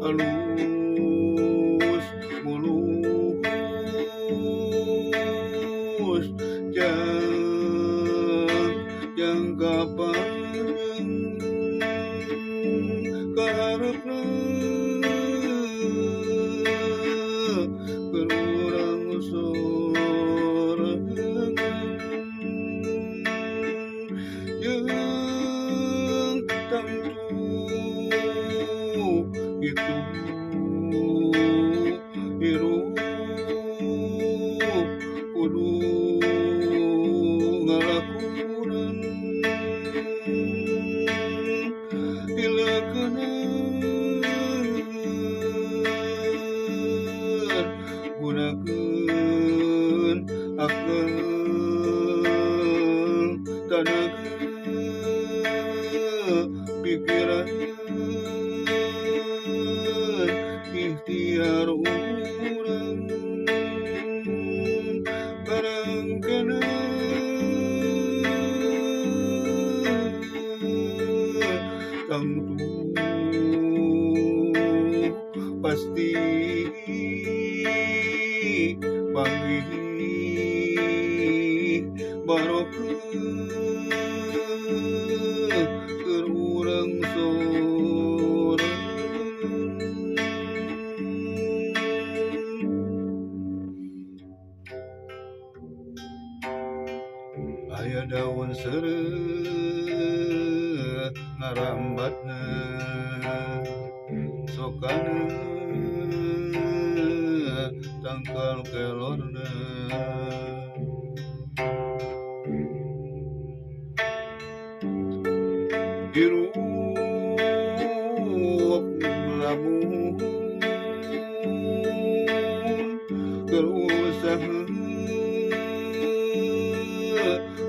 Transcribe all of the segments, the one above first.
alus mulus jangka panjang kaharepna kurang sorangan yang tentu itu hirup kudu ngalakunan ilakeun gunakeun akal tanaga pikiran ikhtiar urang barangkana tangtu pasti panggih barokah keur urang sorangan. Aya daun seureut ngarambatna sokana tangkal kelorna hirup lamun keur usaha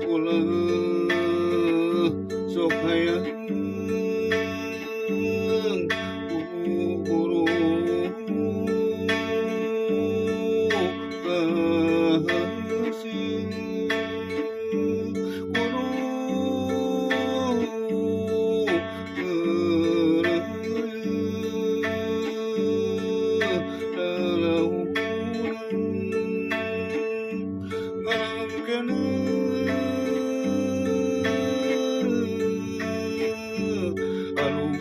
ulah sok hayang buru kahasil kudu alus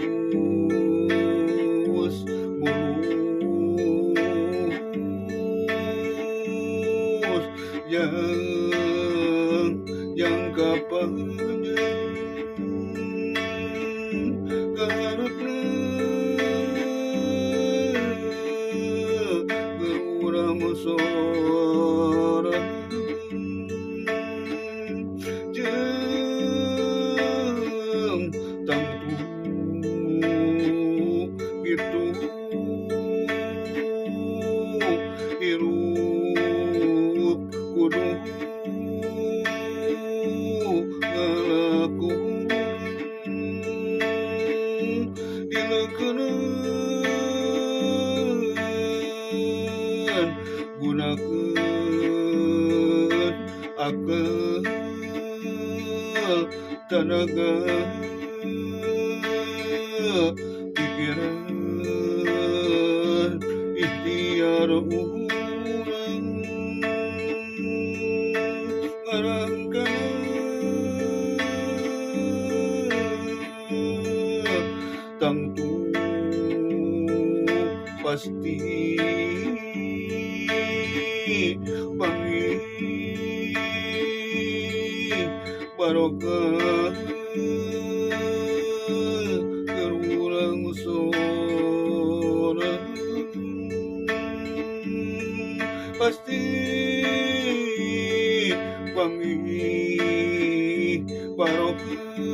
mulus jangka panjang kaharepna keur urang sorangan jeung tangtu itu hirup kudu ngalakunan ilakeun gunakeun akal tanaga pikiran ikhtiar urang barangkana tangtu pasti panggih barokah keur urang sorangan pasti panggih barokah